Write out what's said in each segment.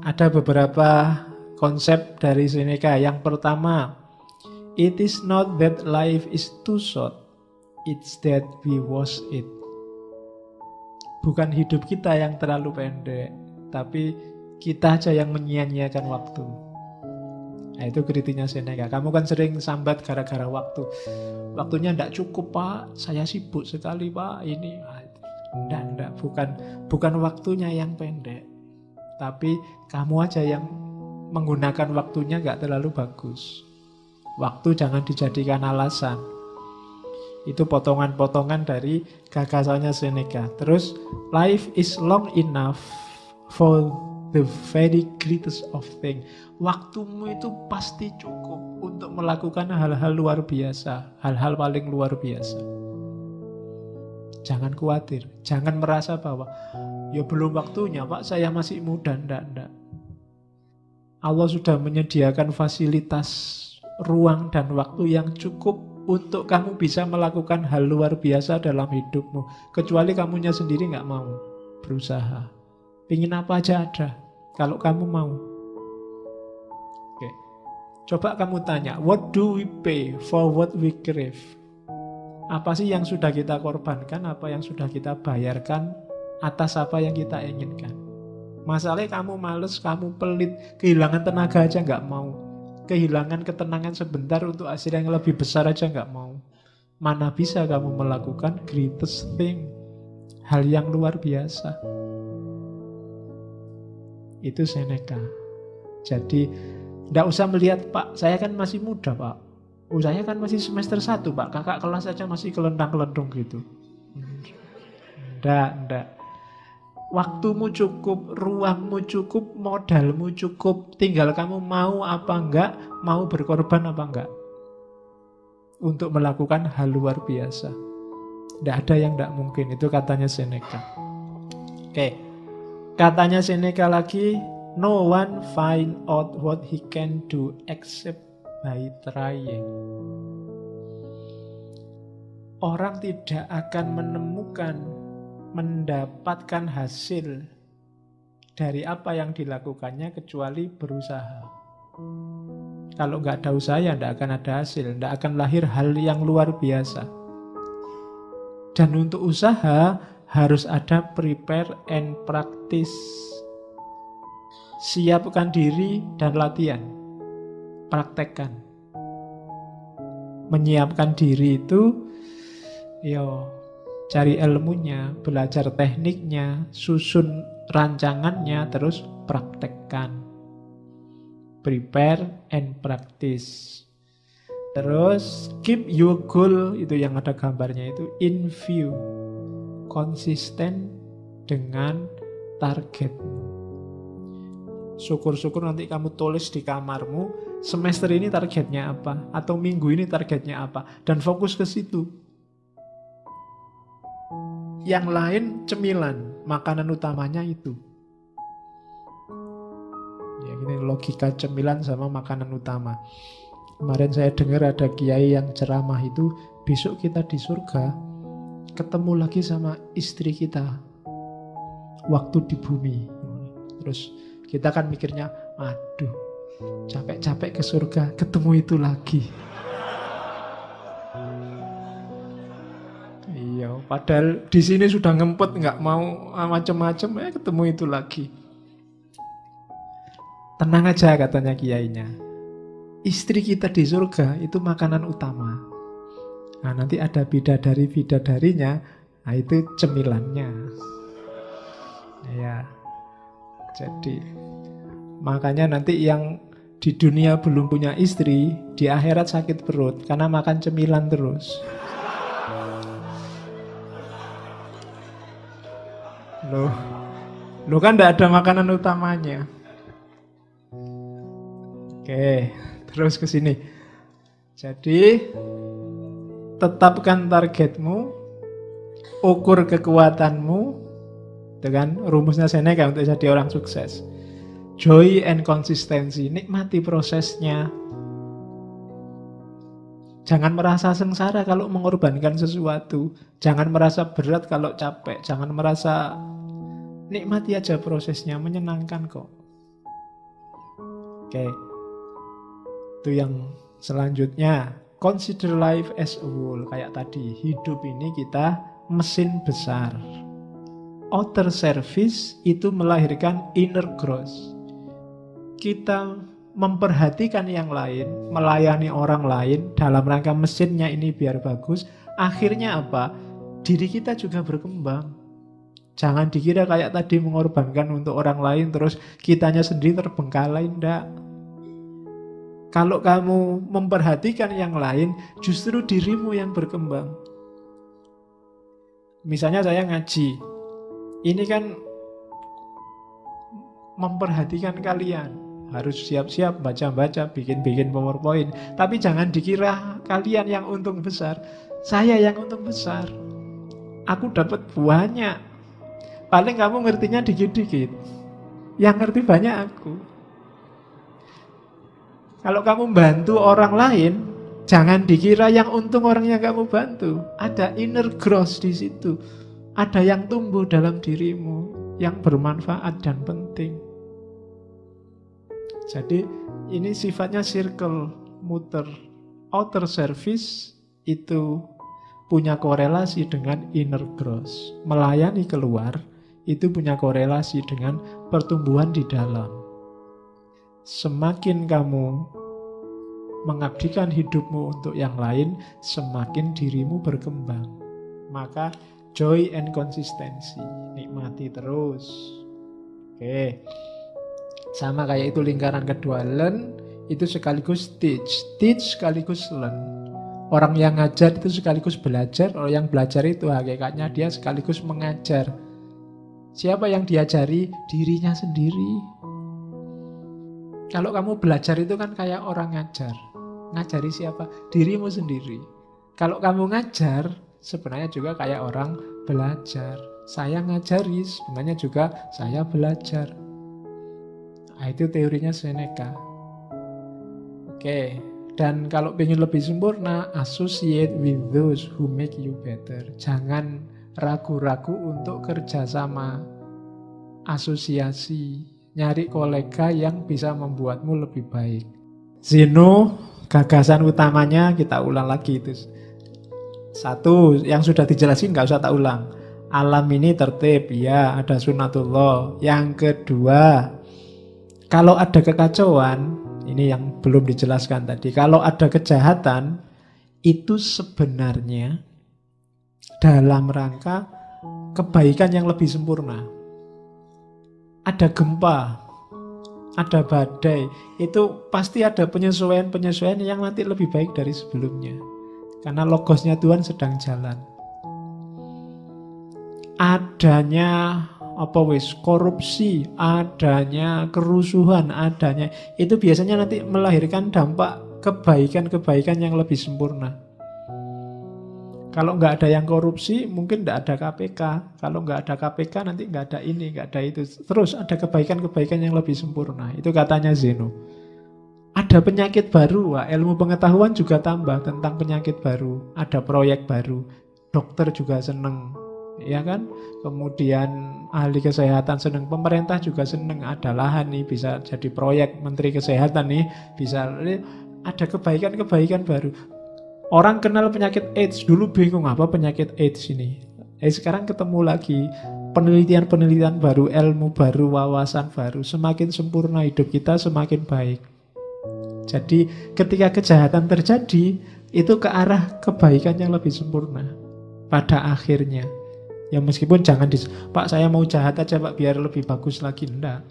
Ada beberapa konsep dari Seneca. Yang pertama, it is not that life is too short, it's that we waste it. Bukan hidup kita yang terlalu pendek, tapi kita aja yang menyia-nyiakan waktu. Nah, itu kritiknya Seneca. Kamu kan sering sambat gara-gara waktu. Waktunya tidak cukup, Pak. Saya sibuk sekali, Pak. Ini, enggak. Bukan waktunya yang pendek, tapi kamu aja yang menggunakan waktunya nggak terlalu bagus. Waktu jangan dijadikan alasan. Itu potongan-potongan dari gagasannya Seneca. Terus, life is long enough for the very greatest of things. Waktumu itu pasti cukup untuk melakukan hal-hal luar biasa, hal-hal paling luar biasa. Jangan khawatir, jangan merasa bahwa ya belum waktunya, Pak, saya masih muda. Enggak. Allah sudah menyediakan fasilitas ruang dan waktu yang cukup untuk kamu bisa melakukan hal luar biasa dalam hidupmu. Kecuali kamunya sendiri nggak mau berusaha. Pingin apa aja ada, kalau kamu mau. Oke. Coba kamu tanya, what do we pay for what we crave? Apa sih yang sudah kita korbankan, apa yang sudah kita bayarkan atas apa yang kita inginkan? Masalahnya kamu males, kamu pelit, kehilangan tenaga aja nggak mau. Kehilangan ketenangan sebentar untuk hasil yang lebih besar aja nggak mau. Mana bisa kamu melakukan greatest thing, hal yang luar biasa. Itu Seneca. Jadi tidak usah melihat, Pak, saya kan masih muda, Pak. Saya kan masih semester 1, Pak. Kakak kelas aja masih kelentang-kelendung gitu. Enggak. Waktumu cukup, ruangmu cukup, modalmu cukup. Tinggal kamu mau apa enggak, mau berkorban apa enggak untuk melakukan hal luar biasa. Tidak ada yang tidak mungkin. Itu katanya Seneca. Oke. Katanya Seneca lagi, no one find out what he can do except by trying. Orang tidak akan mendapatkan hasil dari apa yang dilakukannya kecuali berusaha. Kalau nggak ada usaha ya nggak akan ada hasil, nggak akan lahir hal yang luar biasa. Dan untuk usaha harus ada prepare and practice. Siapkan diri dan latihan. Praktekkan. Menyiapkan diri itu cari ilmunya, belajar tekniknya, susun rancangannya, terus praktekkan. Prepare and practice. Terus keep your goal, itu yang ada gambarnya itu, in view. Konsisten dengan target. Syukur-syukur nanti kamu tulis di kamarmu, semester ini targetnya apa, atau minggu ini targetnya apa, dan fokus ke situ. Yang lain cemilan, makanan utamanya itu. Ya, ini logika cemilan sama makanan utama. Kemarin saya dengar ada kiai yang ceramah itu, besok kita di surga ketemu lagi sama istri kita waktu di bumi. Terus kita kan mikirnya, aduh, capek-capek ke surga, ketemu itu lagi. Iya, padahal di sini sudah ngempet, nggak mau macam-macam, ketemu itu lagi. Tenang aja katanya kiainya. Istri kita di surga itu makanan utama. Nah, nanti ada bidadari-bidadarinya, nah itu cemilannya. Ya. Jadi makanya nanti yang di dunia belum punya istri, di akhirat sakit perut karena makan cemilan terus. Loh kan tidak ada makanan utamanya. Oke, terus ke sini. Jadi tetapkan targetmu, ukur kekuatanmu, dengan rumusnya Seneca untuk jadi orang sukses. Joy and konsistensi, nikmati prosesnya. Jangan merasa sengsara kalau mengorbankan sesuatu. Jangan merasa berat kalau capek. Jangan merasa, nikmati aja prosesnya, menyenangkan kok. Oke. Itu yang selanjutnya. Consider life as a whole. Kayak tadi, hidup ini kita mesin besar. Outer service itu melahirkan inner growth. Kita memperhatikan yang lain, melayani orang lain dalam rangka mesinnya ini biar bagus. Akhirnya apa? Diri kita juga berkembang. Jangan dikira kayak tadi mengorbankan untuk orang lain terus kitanya sendiri terbengkalai. Enggak. Kalau kamu memperhatikan yang lain, justru dirimu yang berkembang. Misalnya saya ngaji. Ini kan memperhatikan kalian. Harus siap-siap baca-baca, bikin-bikin PowerPoint. Tapi jangan dikira kalian yang untung besar. Saya yang untung besar. Aku dapat banyak. Paling kamu ngertinya dikit-dikit. Yang ngerti banyak aku. Kalau kamu bantu orang lain, jangan dikira yang untung orang yang kamu bantu. Ada inner growth di situ. Ada yang tumbuh dalam dirimu yang bermanfaat dan penting. Jadi ini sifatnya circle muter. Outer service itu punya korelasi dengan inner growth. Melayani keluar itu punya korelasi dengan pertumbuhan di dalam. Semakin kamu mengabdikan hidupmu untuk yang lain, semakin dirimu berkembang. Maka joy and consistency, nikmati terus. Oke. Sama kayak itu lingkaran kedua, learn itu sekaligus teach. Teach sekaligus learn. Orang yang ngajar itu sekaligus belajar. Orang yang belajar itu hakikatnya dia sekaligus mengajar. Siapa yang diajari? Dirinya sendiri. Kalau kamu belajar itu kan kayak orang ngajar. Ngajari siapa? Dirimu sendiri. Kalau kamu ngajar, sebenarnya juga kayak orang belajar. Saya ngajari, sebenarnya juga saya belajar. Nah, itu teorinya Seneca. Oke. Dan kalau ingin lebih sempurna, associate with those who make you better. Jangan ragu-ragu untuk kerjasama, asosiasi, nyari kolega yang bisa membuatmu lebih baik. Zeno, gagasan utamanya kita ulang lagi itu. Satu, yang sudah dijelasin nggak usah tak ulang. Alam ini tertib, ya ada sunatullah. Yang kedua, kalau ada kekacauan, ini yang belum dijelaskan tadi. Kalau ada kejahatan, itu sebenarnya dalam rangka kebaikan yang lebih sempurna. Ada gempa, ada badai, itu pasti ada penyesuaian-penyesuaian yang nanti lebih baik dari sebelumnya. Karena logosnya Tuhan sedang jalan. Adanya korupsi, adanya kerusuhan, adanya itu biasanya nanti melahirkan dampak kebaikan-kebaikan yang lebih sempurna. Kalau nggak ada yang korupsi, mungkin nggak ada KPK. Kalau nggak ada KPK, nanti nggak ada ini, nggak ada itu. Terus ada kebaikan-kebaikan yang lebih sempurna. Itu katanya Zeno. Ada penyakit baru, ilmu pengetahuan juga tambah tentang penyakit baru. Ada proyek baru, dokter juga seneng, ya kan? Kemudian ahli kesehatan seneng, pemerintah juga seneng. Ada lahan nih, bisa jadi proyek menteri kesehatan nih, bisa ada kebaikan-kebaikan baru. Orang kenal penyakit AIDS, dulu bingung apa penyakit AIDS ini. Sekarang ketemu lagi, penelitian-penelitian baru, ilmu baru, wawasan baru. Semakin sempurna hidup kita, semakin baik. Jadi ketika kejahatan terjadi, itu ke arah kebaikan yang lebih sempurna pada akhirnya. Ya meskipun jangan Pak saya mau jahat aja Pak biar lebih bagus lagi, enggak.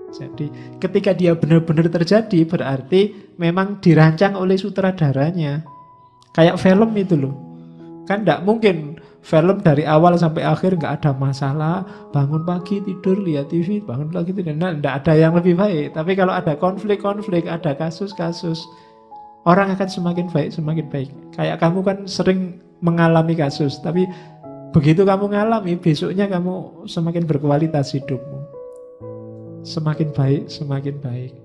Jadi ketika dia benar-benar terjadi, berarti memang dirancang oleh sutradaranya. Kayak film itu loh. Kan tidak mungkin film dari awal sampai akhir nggak ada masalah. Bangun pagi tidur lihat TV, bangun pagi tidur. Nah, tidak ada yang lebih baik. Tapi kalau ada konflik-konflik, ada kasus-kasus, orang akan semakin baik, semakin baik. Kayak kamu kan sering mengalami kasus, tapi begitu kamu ngalami, besoknya kamu semakin berkualitas hidupmu. Semakin baik, semakin baik.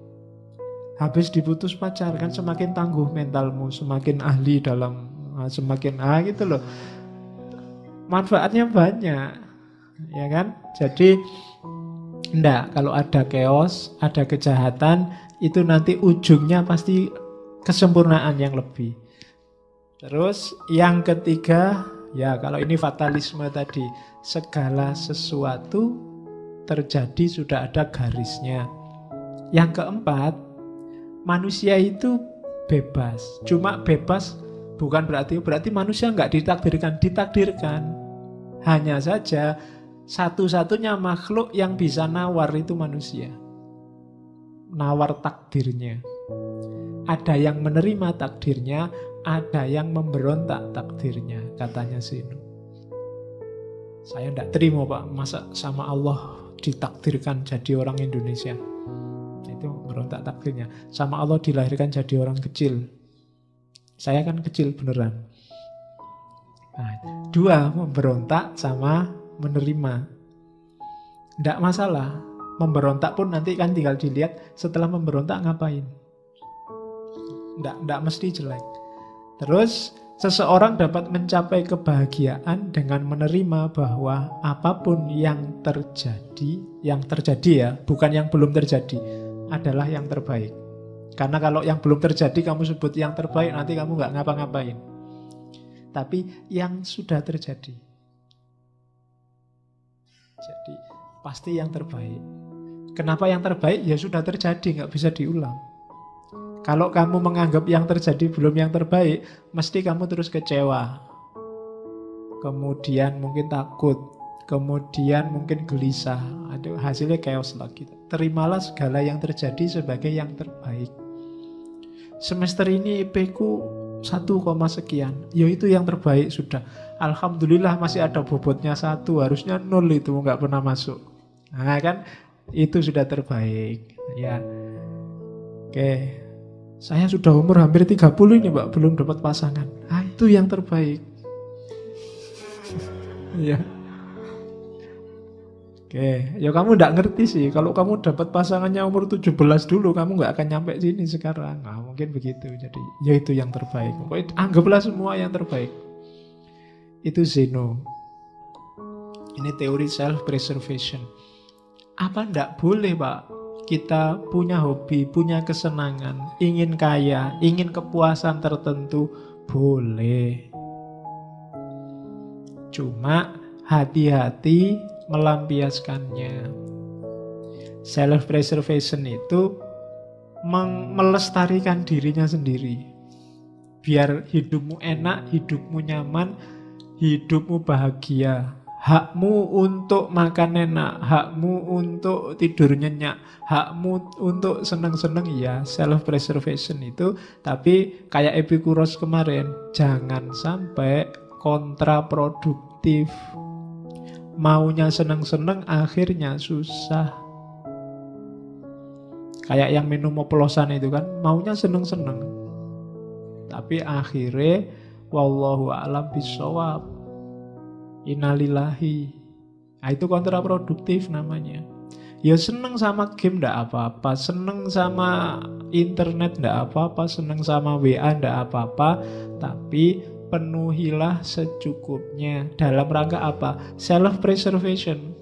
Habis diputus pacar kan semakin tangguh mentalmu, semakin ahli dalam, semakin gitu loh. Manfaatnya banyak, ya kan? Jadi Enggak, kalau ada chaos, ada kejahatan, itu nanti ujungnya pasti kesempurnaan yang lebih. Terus yang ketiga, ya kalau ini fatalisme tadi, segala sesuatu terjadi sudah ada garisnya. Yang keempat, manusia itu bebas. Cuma bebas bukan berarti manusia nggak ditakdirkan. Hanya saja satu-satunya makhluk yang bisa nawar itu manusia. Nawar takdirnya. Ada yang menerima takdirnya, ada yang memberontak takdirnya, katanya Zeno. Saya tidak terima Pak, masa sama Allah ditakdirkan jadi orang Indonesia. Itu berontak takdirnya. Sama Allah dilahirkan jadi orang kecil. Saya kan kecil beneran. Nah, dua, memberontak sama menerima. Tidak masalah. Memberontak pun nanti kan tinggal dilihat setelah memberontak ngapain. Tidak mesti jelek. Terus seseorang dapat mencapai kebahagiaan dengan menerima bahwa apapun yang terjadi ya, bukan yang belum terjadi, adalah yang terbaik. Karena kalau yang belum terjadi kamu sebut yang terbaik, nanti kamu nggak ngapa-ngapain. Tapi yang sudah terjadi, jadi pasti yang terbaik. Kenapa yang terbaik? Ya sudah terjadi, nggak bisa diulang. Kalau kamu menganggap yang terjadi belum yang terbaik, mesti kamu terus kecewa. Kemudian mungkin takut. Kemudian mungkin gelisah. Aduh, hasilnya chaos lagi. Terimalah segala yang terjadi sebagai yang terbaik. Semester ini IP ku 1, sekian. Ya itu yang terbaik sudah. Alhamdulillah masih ada bobotnya 1. Harusnya 0 itu nggak pernah masuk. Nah kan itu sudah terbaik. Ya. Oke. Saya sudah umur hampir 30 ini Pak, belum dapat pasangan. Ah, itu yang terbaik. Ya. Oke, ya kamu tidak ngerti sih. Kalau kamu dapat pasangannya umur 17 dulu, kamu nggak akan nyampe sini sekarang. Nah, mungkin begitu. Jadi, ya itu yang terbaik. Pokoknya anggaplah semua yang terbaik. Itu Zeno. Ini teori self-preservation. Apa tidak boleh Pak? Kita punya hobi, punya kesenangan, ingin kaya, ingin kepuasan tertentu, boleh. Cuma hati-hati melampiaskannya. Self-preservation itu melestarikan dirinya sendiri. Biar hidupmu enak, hidupmu nyaman, hidupmu bahagia. Hakmu untuk makan enak, hakmu untuk tidur nyenyak, hakmu untuk seneng-seneng, ya self-preservation itu. Tapi kayak Epikuros kemarin, jangan sampai kontraproduktif. Maunya seneng-seneng akhirnya susah. Kayak yang minum oplosan itu kan, maunya seneng-seneng, tapi akhirnya wallahu a'lam bishawab. Innalillahi. Nah, itu kontraproduktif namanya. Ya seneng sama game ndak apa-apa, seneng sama internet ndak apa-apa, seneng sama WA ndak apa-apa, tapi penuhilah secukupnya. Dalam rangka apa? Self-preservation.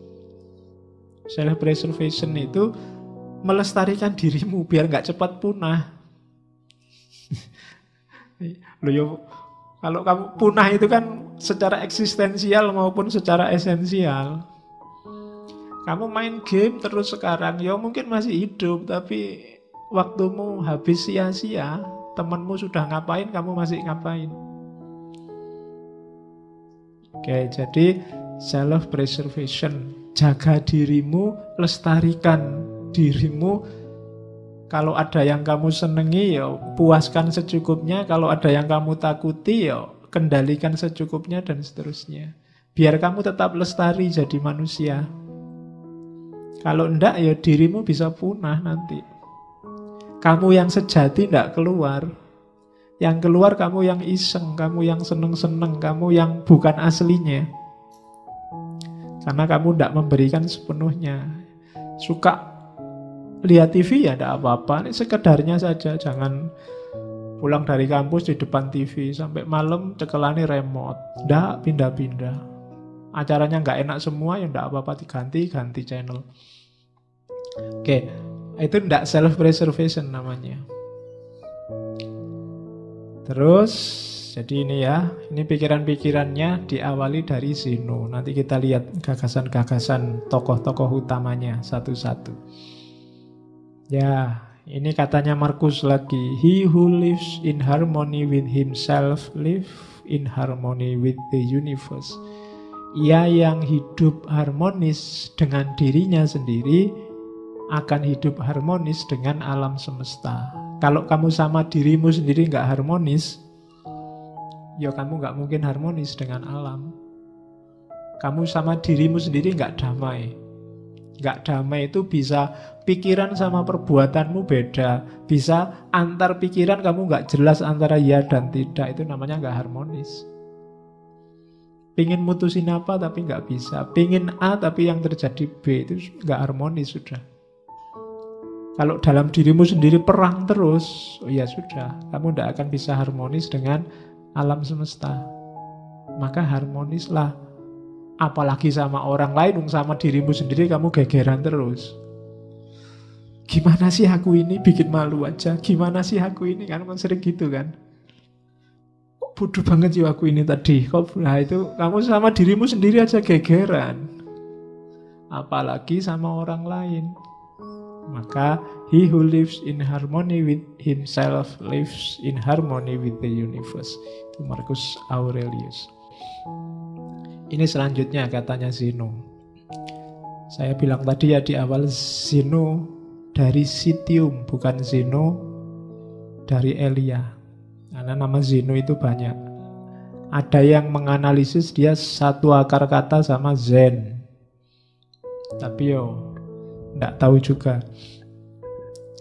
Self-preservation itu melestarikan dirimu biar nggak cepat punah. Loh yo, kalau kamu punah itu kan secara eksistensial maupun secara esensial. Kamu main game terus sekarang, ya mungkin masih hidup, tapi waktumu habis sia-sia. Temanmu sudah ngapain, kamu masih ngapain. Oke, jadi self-preservation. Jaga dirimu, lestarikan dirimu. Kalau ada yang kamu senengi, ya puaskan secukupnya. Kalau ada yang kamu takuti, ya kendalikan secukupnya dan seterusnya. Biar kamu tetap lestari jadi manusia. Kalau enggak ya dirimu bisa punah nanti. Kamu yang sejati enggak keluar. Yang keluar kamu yang iseng, kamu yang seneng-seneng, kamu yang bukan aslinya. Karena kamu enggak memberikan sepenuhnya. Suka lihat TV ya enggak apa-apa, ini sekedarnya saja. Jangan pulang dari kampus di depan TV sampai malam cekelani remote, ndak pindah-pindah. Acaranya nggak enak semua ya ndak apa-apa, diganti channel. Oke, itu tidak self-preservation namanya. Terus, jadi ini ya, ini pikiran-pikirannya diawali dari Zeno. Nanti kita lihat gagasan-gagasan tokoh-tokoh utamanya satu-satu. Ya, ini katanya Marcus lagi. He who lives in harmony with himself live in harmony with the universe. Ia yang hidup harmonis dengan dirinya sendiri akan hidup harmonis dengan alam semesta. Kalau kamu sama dirimu sendiri nggak harmonis, ya kamu nggak mungkin harmonis dengan alam. Kamu sama dirimu sendiri nggak damai. Nggak damai itu bisa pikiran sama perbuatanmu beda. Bisa antar pikiran kamu nggak jelas antara ya dan tidak. Itu namanya nggak harmonis. Pingin mutusin apa tapi nggak bisa. Pingin A tapi yang terjadi B, itu nggak harmonis sudah. Kalau dalam dirimu sendiri perang terus, oh ya sudah, kamu tidak akan bisa harmonis dengan alam semesta. Maka harmonislah. Apalagi sama orang lain, sama dirimu sendiri kamu gegeran terus. Gimana sih aku ini, bikin malu aja. Gimana sih aku ini, kan sering gitu kan. Kok bodoh banget sih aku ini tadi. Nah itu kamu sama dirimu sendiri aja gegeran. Apalagi sama orang lain. Maka he who lives in harmony with himself lives in harmony with the universe. Itu Marcus Aurelius. Ini selanjutnya katanya Zeno. Saya bilang tadi ya di awal, Zeno dari Citium, bukan Zeno dari Elia. Karena nama Zeno itu banyak. Ada yang menganalisis dia satu akar kata sama Zen. Tapi nggak tahu juga.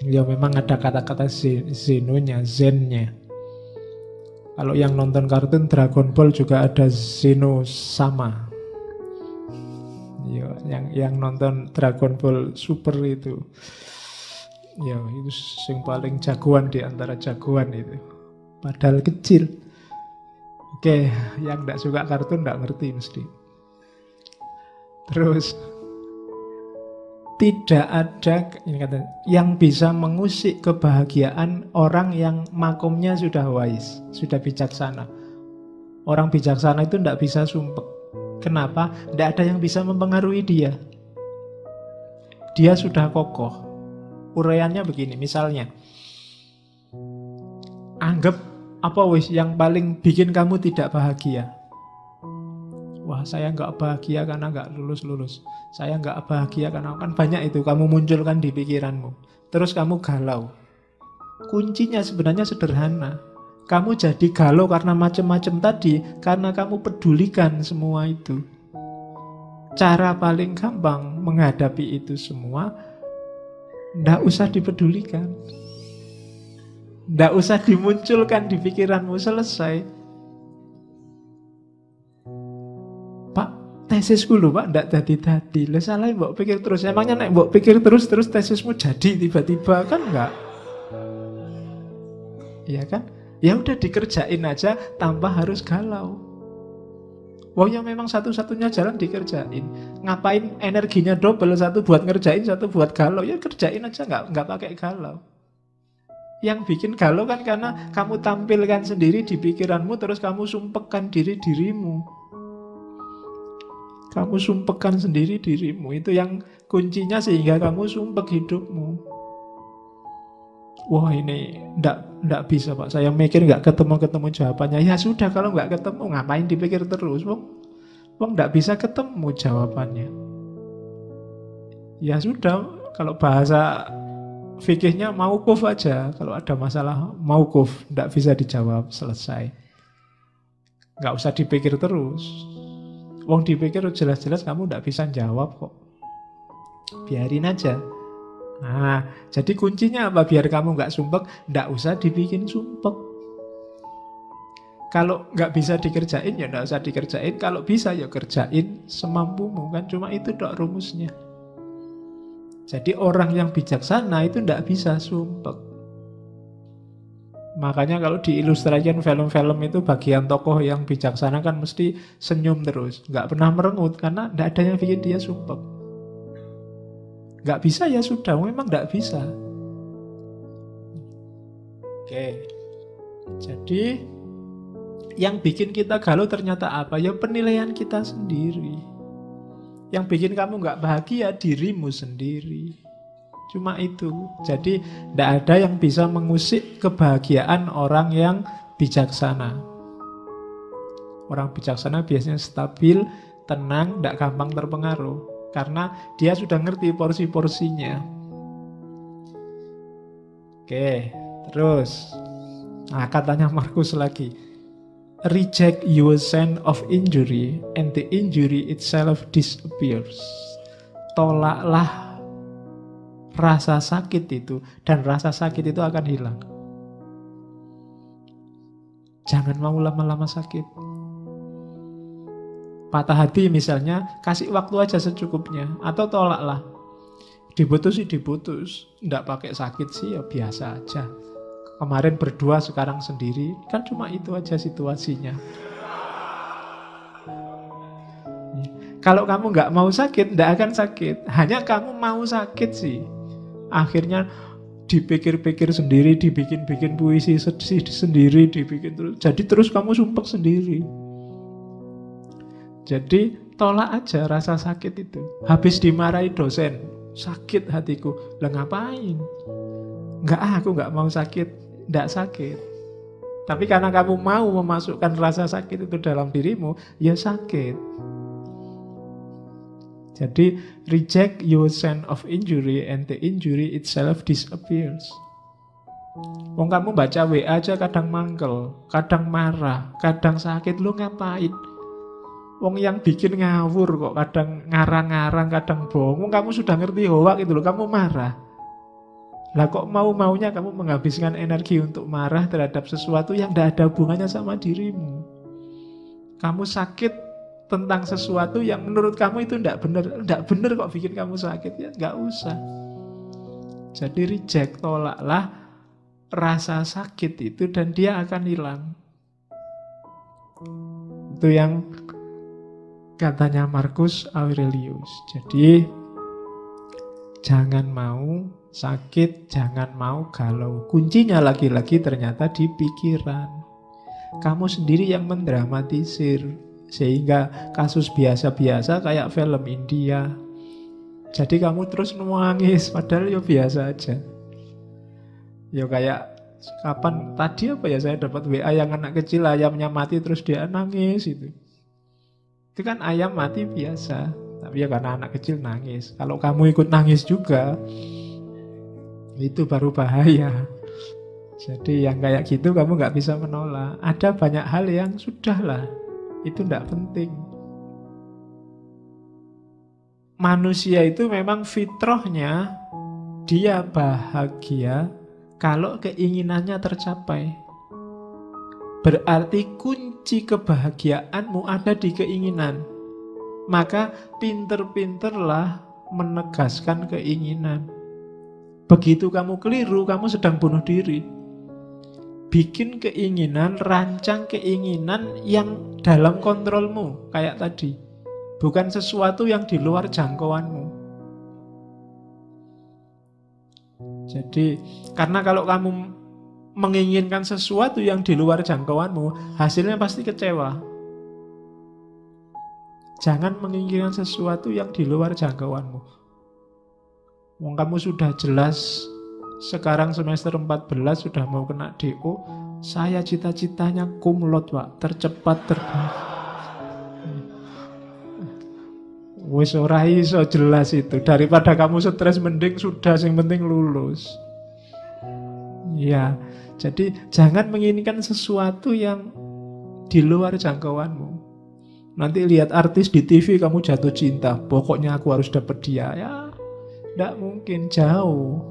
Ya memang ada kata-kata Zenonya, Zennya. Kalau yang nonton kartun Dragon Ball juga ada Zeno sama. Ya, yang nonton Dragon Ball Super itu. Ya itu yang paling jagoan di antara jagoan itu. Padahal kecil. Oke, yang nggak suka kartun nggak ngerti mesti. Terus tidak ada ini kata, yang bisa mengusik kebahagiaan orang yang makomnya sudah wise, sudah bijaksana. Orang bijaksana itu tidak bisa sumpek. Kenapa? Tidak ada yang bisa mempengaruhi dia. Dia sudah kokoh. Uraiannya begini, misalnya, anggap apa wis yang paling bikin kamu tidak bahagia. Wah, saya nggak bahagia karena nggak lulus-lulus. Saya nggak bahagia karena kan banyak itu kamu munculkan di pikiranmu. Terus kamu galau. Kuncinya sebenarnya sederhana. Kamu jadi galau karena macam-macam tadi, karena kamu pedulikan semua itu. Cara paling gampang menghadapi itu semua, nggak usah dipedulikan. Nggak usah dimunculkan di pikiranmu, selesai. Tesisku lho Pak, ndak dadi-dadi. Lah salah mbok pikir terus. Emangnya nek mbok pikir terus tesismu jadi tiba-tiba, kan enggak? Iya kan? Ya udah dikerjain aja tanpa harus galau. Wah ya memang satu-satunya jalan dikerjain. Ngapain energinya double, satu buat ngerjain, satu buat galau. Ya kerjain aja, enggak pakai galau. Yang bikin galau kan karena kamu tampilkan sendiri di pikiranmu, terus kamu sumpekkan dirimu. Kamu sumpekkan sendiri dirimu. Itu yang kuncinya sehingga kamu sumpek hidupmu. Wah ini ndak bisa Pak. Saya mikir nggak ketemu jawabannya. Ya sudah, kalau nggak ketemu ngapain dipikir terus? Wong ndak bisa ketemu jawabannya. Ya sudah, kalau bahasa fikihnya mauquf aja. Kalau ada masalah mauquf, ndak bisa dijawab, selesai. Nggak usah dipikir terus. Wong dipikir jelas-jelas kamu tidak bisa jawab kok. Biarin aja. Nah, jadi kuncinya apa? Biar kamu nggak sumpek, tidak usah dibikin sumpek. Kalau nggak bisa dikerjain, ya nggak usah dikerjain. Kalau bisa, ya kerjain semampumu. Kan cuma itu dok rumusnya. Jadi orang yang bijaksana itu tidak bisa sumpek. Makanya kalau diilustrasikan film-film itu bagian tokoh yang bijaksana kan mesti senyum terus, nggak pernah merengut karena nggak ada yang bikin dia sumpek. Nggak bisa ya sudah, memang nggak bisa. Oke, jadi yang bikin kita galau ternyata apa? Ya penilaian kita sendiri. Yang bikin kamu nggak bahagia dirimu sendiri. Cuma itu. Jadi tidak ada yang bisa mengusik kebahagiaan orang yang bijaksana. Orang bijaksana biasanya stabil, tenang, tidak gampang terpengaruh. Karena dia sudah ngerti porsi-porsinya. Oke, terus. Nah, katanya Markus lagi. Reject your sense of injury and the injury itself disappears. Tolaklah rasa sakit itu dan rasa sakit itu akan hilang. Jangan mau lama-lama sakit. Patah hati misalnya, kasih waktu aja secukupnya. Atau tolaklah. Diputus sih diputus. Nggak pakai sakit sih ya biasa aja. Kemarin berdua, sekarang sendiri. Kan cuma itu aja situasinya. Kalau kamu nggak mau sakit, nggak akan sakit. Hanya kamu mau sakit sih. Akhirnya dipikir-pikir sendiri, dibikin-bikin puisi sendiri, dibikin terus. Jadi terus kamu sumpek sendiri. Jadi tolak aja rasa sakit itu. Habis dimarahi dosen, sakit hatiku. Lah ngapain? Aku nggak mau sakit. Nggak sakit. Tapi karena kamu mau memasukkan rasa sakit itu dalam dirimu, ya sakit. Jadi reject your sense of injury and the injury itself disappears. Wong kamu baca WA aja kadang mangkel, kadang marah, kadang sakit, lu ngapain? Wong yang bikin ngawur kok, kadang ngarang-ngarang, kadang bohong. Wong kamu sudah ngerti hoak itu loh, kamu marah. Lah kok mau-maunya kamu menghabiskan energi untuk marah terhadap sesuatu yang tidak ada hubungannya sama dirimu. Kamu sakit tentang sesuatu yang menurut kamu itu tidak benar. Tidak benar kok bikin kamu sakit, ya nggak usah. Jadi reject, tolaklah rasa sakit itu dan dia akan hilang. Itu yang katanya Marcus Aurelius. Jadi jangan mau sakit, jangan mau galau. Kuncinya lagi-lagi ternyata di pikiran. Kamu sendiri yang mendramatisir, sehingga kasus biasa-biasa kayak film India. Jadi kamu terus nangis, padahal ya biasa aja. Ya kayak kapan tadi apa ya, saya dapat WA yang anak kecil ayamnya mati terus dia nangis itu. Itu kan ayam mati biasa, tapi ya karena anak kecil nangis. Kalau kamu ikut nangis juga, itu baru bahaya. Jadi yang kayak gitu kamu nggak bisa menolak. Ada banyak hal yang sudahlah, itu tidak penting. Manusia itu memang fitrahnya dia bahagia kalau keinginannya tercapai. Berarti kunci kebahagiaanmu ada di keinginan. Maka pinter-pinterlah menegaskan keinginan. Begitu kamu keliru, kamu sedang bunuh diri. Bikin keinginan, rancang keinginan yang dalam kontrolmu. Kayak tadi. Bukan sesuatu yang di luar jangkauanmu. Jadi, karena kalau kamu menginginkan sesuatu yang di luar jangkauanmu, hasilnya pasti kecewa. Jangan menginginkan sesuatu yang di luar jangkauanmu. Wong kamu sudah jelas sekarang semester 14 sudah mau kena DO, saya cita-citanya cum laude, Pak, tercepat terbaik. Wis ora iso jelas itu. Daripada kamu stres mending sudah yang penting lulus. Ya, jadi jangan menginginkan sesuatu yang di luar jangkauanmu. Nanti lihat artis di TV kamu jatuh cinta, pokoknya aku harus dapat dia. Ya, tidak mungkin, jauh.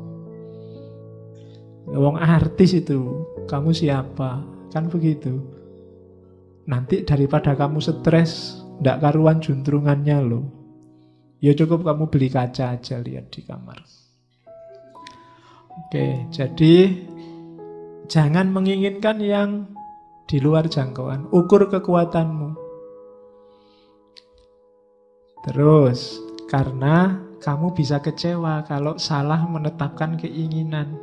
Wong artis itu, kamu siapa? Kan begitu. Nanti daripada kamu stres, tidak karuan juntrungannya loh. Ya cukup kamu beli kaca aja, lihat di kamar. Oke, jadi jangan menginginkan yang di luar jangkauan. Ukur kekuatanmu. Terus, karena kamu bisa kecewa kalau salah menetapkan keinginan.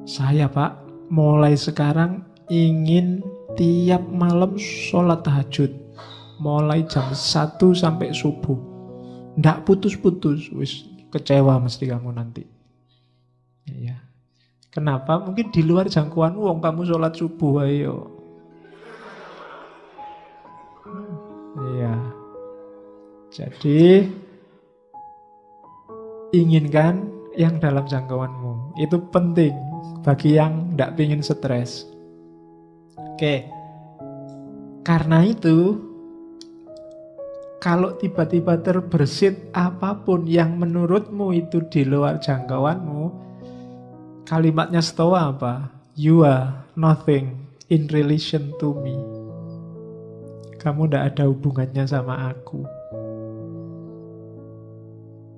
Saya Pak, mulai sekarang ingin tiap malam sholat tahajud. Mulai jam 1 sampai subuh. Nggak putus-putus. Wis, kecewa mesti kamu nanti. Ya. Kenapa? Mungkin di luar jangkauan wong kamu sholat subuh ayo. Iya. Jadi inginkan yang dalam jangkauanmu. Itu penting bagi yang tidak ingin stres. Oke. Karena itu, kalau tiba-tiba terbersit apapun yang menurutmu itu di luar jangkauanmu, kalimatnya Stoa apa? You are nothing in relation to me. Kamu tidak ada hubungannya sama aku.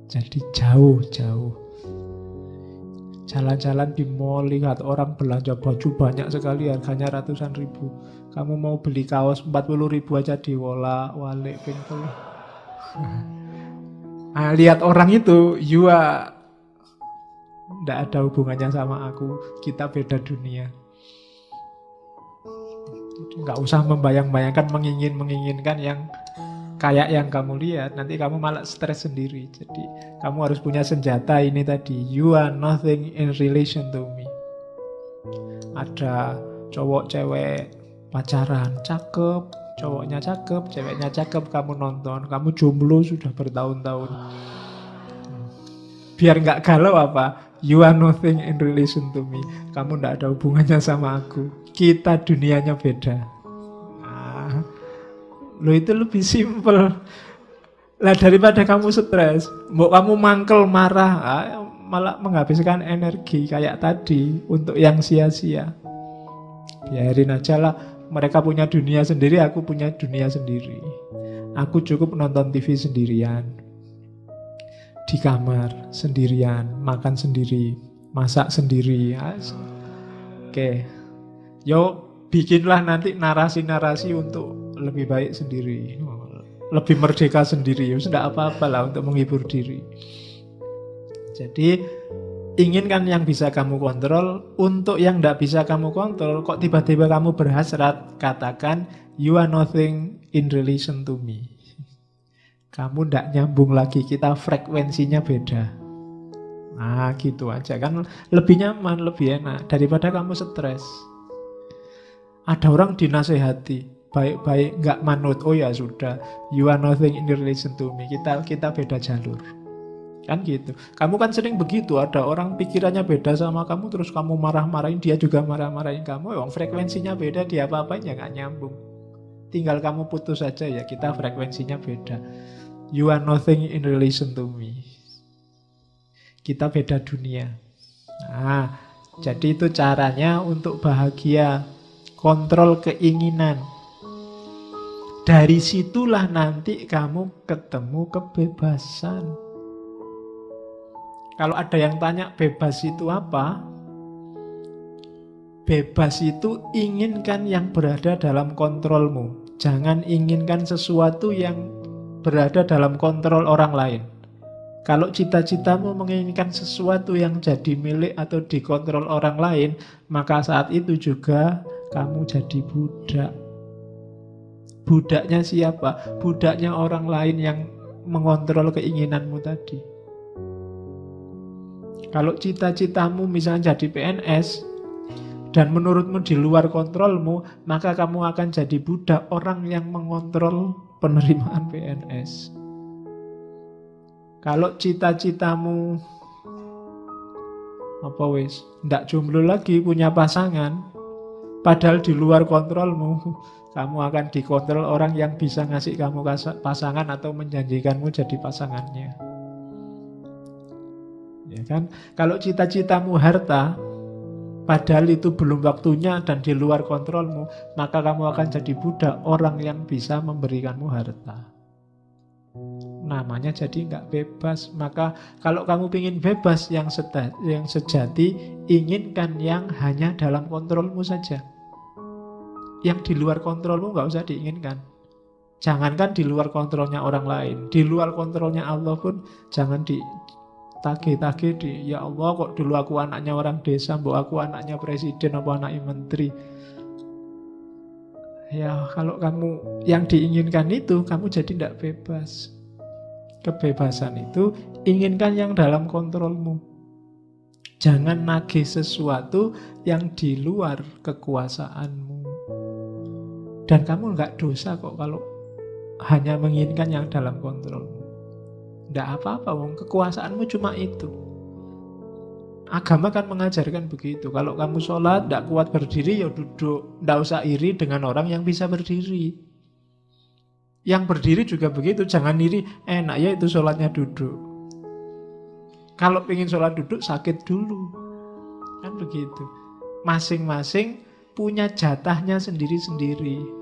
Jadi jauh-jauh. Jalan-jalan di mall, lihat orang belanja baju banyak sekali, harganya ratusan ribu. Kamu mau beli kaos 40 ribu aja diwolak-walik pintu. Nah, lihat orang itu, you are tidak ada hubungannya sama aku. Kita beda dunia. Nggak usah membayang-bayangkan, menginginkan yang kayak yang kamu lihat. Nanti kamu malah stres sendiri. Jadi kamu harus punya senjata ini tadi. You are nothing in relation to me. Ada cowok cewek pacaran, cakep, cowoknya cakep, ceweknya cakep, kamu nonton. Kamu jomblo sudah bertahun-tahun. Biar nggak galau apa? You are nothing in relation to me. Kamu nggak ada hubungannya sama aku. Kita dunianya beda. Nah, lo itu lebih simpel. Lah daripada kamu stres, mau kamu mangkel marah, malah menghabiskan energi kayak tadi untuk yang sia-sia. Biarin aja lah. Mereka punya dunia sendiri, aku punya dunia sendiri. Aku cukup nonton TV sendirian. Di kamar sendirian, makan sendiri, masak sendiri. Oke. Yo, bikinlah nanti narasi-narasi untuk lebih baik sendiri, lebih merdeka sendiri. Ya sudah apa-apa lah untuk menghibur diri. Jadi inginkan yang bisa kamu kontrol. Untuk yang tidak bisa kamu kontrol, kok tiba-tiba kamu berhasrat, katakan you are nothing in relation to me. Kamu tidak nyambung lagi, kita frekuensinya beda. Nah gitu aja kan, lebih nyaman, lebih enak daripada kamu stres. Ada orang dinasehati baik-baik nggak manut, oh ya sudah, you are nothing in relation to me, kita beda jalur. Kan gitu. Kamu kan sering begitu, ada orang pikirannya beda sama kamu, terus kamu marah-marahin, dia juga marah-marahin kamu. Frekuensinya beda, dia apa-apain ya nggak nyambung. Tinggal kamu putus saja, ya kita frekuensinya beda. You are nothing in relation to me. Kita beda dunia. Nah, jadi itu caranya untuk bahagia. Kontrol keinginan. Dari situlah nanti kamu ketemu kebebasan. Kalau ada yang tanya bebas itu apa? Bebas itu inginkan yang berada dalam kontrolmu. Jangan inginkan sesuatu yang berada dalam kontrol orang lain. Kalau cita-citamu menginginkan sesuatu yang jadi milik atau dikontrol orang lain, maka saat itu juga kamu jadi budak. Budaknya siapa? Budaknya orang lain yang mengontrol keinginanmu tadi. Kalau cita-citamu misalnya jadi PNS dan menurutmu di luar kontrolmu, maka kamu akan jadi budak orang yang mengontrol penerimaan PNS. Kalau cita-citamu ndak jomblo lagi, punya pasangan, padahal di luar kontrolmu, kamu akan dikontrol orang yang bisa ngasih kamu pasangan atau menjanjikanmu jadi pasangannya. Ya kan? Kalau cita-citamu harta, padahal itu belum waktunya dan di luar kontrolmu, maka kamu akan jadi budak orang yang bisa memberikanmu harta. Namanya jadi nggak bebas. Maka kalau kamu ingin bebas yang sejati, inginkan yang hanya dalam kontrolmu saja. Yang di luar kontrolmu nggak usah diinginkan. Jangankan di luar kontrolnya orang lain, di luar kontrolnya Allah pun jangan ditagih-tagih ya Allah kok dulu aku anaknya orang desa, mbok aku anaknya presiden apa anaknya menteri. Ya kalau kamu yang diinginkan itu, kamu jadi tidak bebas. Kebebasan itu inginkan yang dalam kontrolmu. Jangan nagih sesuatu yang di luar kekuasaanmu. Dan kamu nggak dosa kok kalau hanya menginginkan yang dalam kontrolmu. Tidak apa-apa, kekuasaanmu cuma itu. Agama kan mengajarkan begitu. Kalau kamu sholat tidak kuat berdiri, ya duduk. Tidak usah iri dengan orang yang bisa berdiri. Yang berdiri juga begitu. Jangan iri, enak ya itu sholatnya duduk. Kalau ingin sholat duduk, sakit dulu. Kan begitu. Masing-masing punya jatahnya sendiri-sendiri.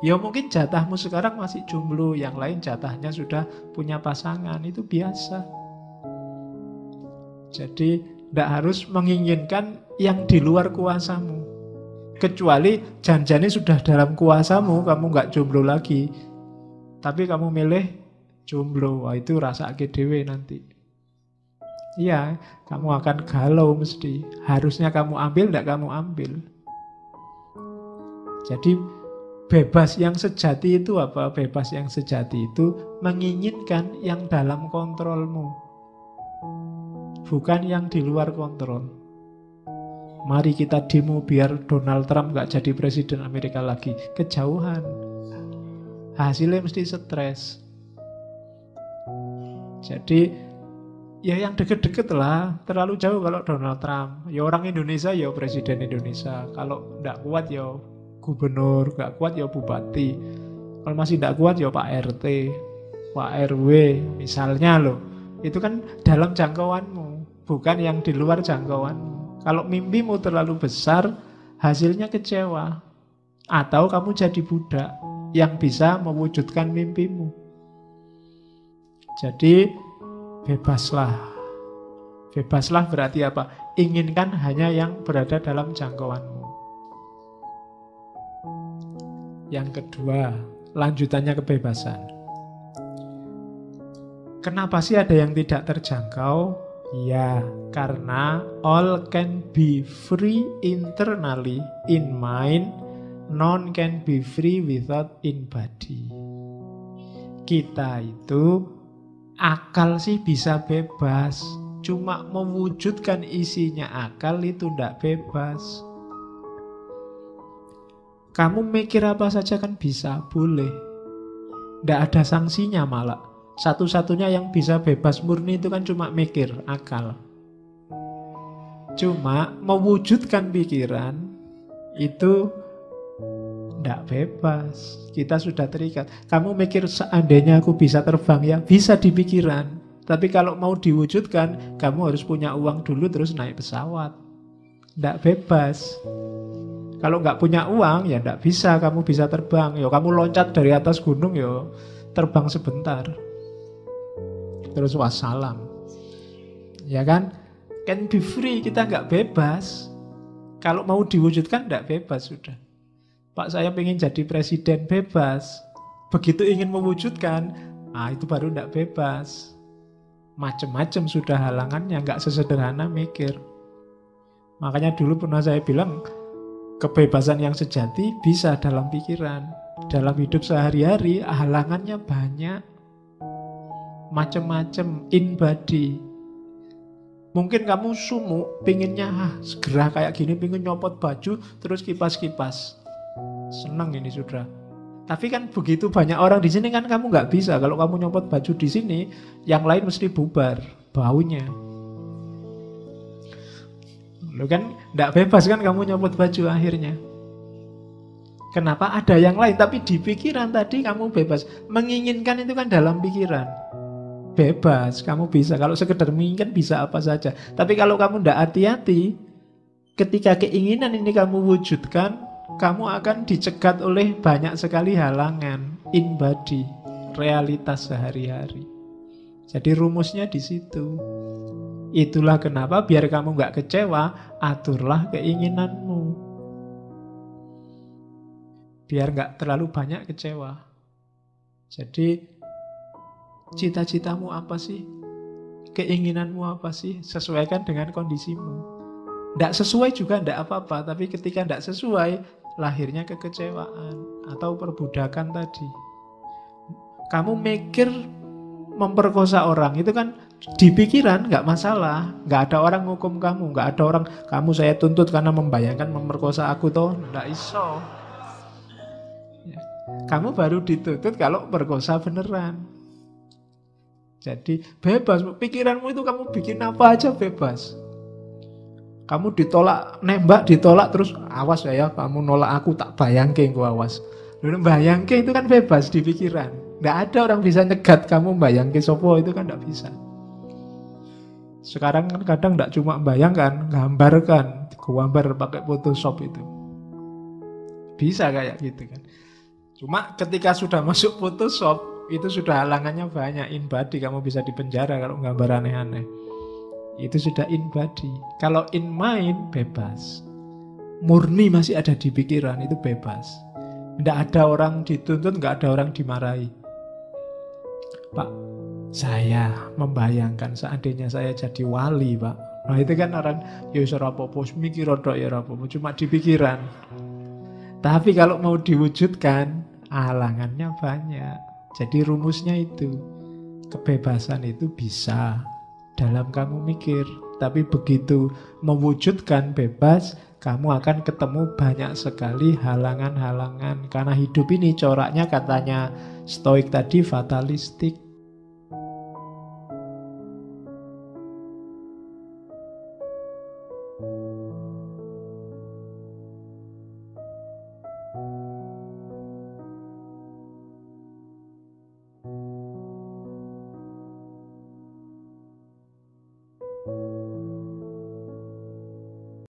Ya mungkin jatahmu sekarang masih jomblo, yang lain jatahnya sudah punya pasangan, itu biasa. Jadi tidak harus menginginkan yang di luar kuasamu. Kecuali janjane sudah dalam kuasamu, kamu nggak jomblo lagi. Tapi kamu milih jomblo, wah itu rasa dhewe nanti. Iya, kamu akan galau mesti. Harusnya kamu ambil, tidak kamu ambil. Jadi bebas yang sejati itu apa? Bebas yang sejati itu menginginkan yang dalam kontrolmu, bukan yang di luar kontrol. Mari kita demo biar Donald Trump gak jadi presiden Amerika lagi. Kejauhan. Hasilnya mesti stres. Jadi ya yang deket-deket lah. Terlalu jauh kalau Donald Trump. Ya orang Indonesia ya presiden Indonesia. Kalau gak kuat ya gubernur, gak kuat ya bupati. Kalau masih gak kuat ya Pak RT, Pak RW misalnya loh. Itu kan dalam jangkauanmu, bukan yang di luar jangkauanmu. Kalau mimpimu terlalu besar, hasilnya kecewa. Atau kamu jadi budak yang bisa mewujudkan mimpimu. Jadi bebaslah. Bebaslah berarti apa? Inginkan hanya yang berada dalam jangkauanmu. Yang kedua, lanjutannya kebebasan. Kenapa sih ada yang tidak terjangkau? Ya, karena all can be free internally in mind, none can be free without in body. Kita itu akal sih bisa bebas, cuma mewujudkan isinya akal itu tidak bebas. Kamu mikir apa saja kan bisa, boleh. Tidak ada sanksinya malah. Satu-satunya yang bisa bebas murni itu kan cuma mikir, akal. Cuma mewujudkan pikiran itu tidak bebas. Kita sudah terikat. Kamu mikir seandainya aku bisa terbang ya, bisa di pikiran. Tapi kalau mau diwujudkan, kamu harus punya uang dulu terus naik pesawat. Tidak bebas. Kalau nggak punya uang, ya nggak bisa kamu bisa terbang. Ya kamu loncat dari atas gunung, ya terbang sebentar. Terus wassalam. Ya kan? Can be free, kita nggak bebas. Kalau mau diwujudkan nggak bebas sudah. Pak saya pengen jadi presiden, bebas. Begitu ingin mewujudkan, itu baru nggak bebas. Macem-macem sudah halangannya, nggak sesederhana mikir. Makanya dulu pernah saya bilang, kebebasan yang sejati bisa dalam pikiran. Dalam hidup sehari-hari halangannya banyak. Macem-macem, in body. Mungkin kamu sumuk, pinginnya segera kayak gini, pingin nyopot baju, terus kipas-kipas. Senang ini sudah. Tapi kan begitu banyak orang di sini kan kamu nggak bisa. Kalau kamu nyopot baju di sini, yang lain mesti bubar baunya. Lo kan nggak bebas kan kamu nyopot baju akhirnya. Kenapa? Ada yang lain, tapi di pikiran tadi kamu bebas. Menginginkan itu kan dalam pikiran. Bebas, kamu bisa. Kalau sekedar menginginkan bisa apa saja. Tapi kalau kamu tidak hati-hati, ketika keinginan ini kamu wujudkan, kamu akan dicegat oleh banyak sekali halangan, in body, realitas sehari-hari. Jadi rumusnya di situ. Itulah kenapa biar kamu nggak kecewa, aturlah keinginanmu. biar nggak terlalu banyak kecewa. Jadi cita-citamu apa sih? Keinginanmu apa sih? Sesuaikan dengan kondisimu. Nggak sesuai juga nggak apa-apa, tapi ketika nggak sesuai, lahirnya kekecewaan atau perbudakan tadi. Kamu mikir memperkosa orang, itu kan di pikiran nggak masalah, nggak ada orang hukum kamu, nggak ada orang kamu saya tuntut karena membayangkan memperkosa aku toh, nggak iso. Ya. Kamu baru dituntut kalau perkosa beneran. Jadi bebas, pikiranmu itu kamu bikin apa aja bebas. Kamu ditolak, nembak ditolak terus awas ya, kamu nolak aku tak bayangke engko awas. Lalu bayangke itu kan bebas di pikiran. Nggak ada orang bisa nyegat kamu bayangke sopo, itu kan nggak bisa. Sekarang kan kadang nggak cuma bayangkan, gambarkan, gambar pakai Photoshop itu. Bisa kayak gitu kan. Cuma ketika sudah masuk Photoshop, itu sudah halangannya banyak. In body kamu bisa dipenjara kalau gambar aneh-aneh. Itu sudah in body. Kalau in mind, bebas. Murni masih ada di pikiran, itu bebas. Tidak ada orang dituntut, nggak ada orang dimarahi. Pak, saya membayangkan seandainya saya jadi wali, Pak. Nah itu kan orang, ya ora apa-apa, mikir rodok ya ora apa-apa, cuma di pikiran. Tapi kalau mau diwujudkan, halangannya banyak. Jadi rumusnya itu, kebebasan itu bisa dalam kamu mikir, tapi begitu mewujudkan bebas, kamu akan ketemu banyak sekali halangan-halangan. Karena hidup ini coraknya katanya Stoik tadi fatalistik.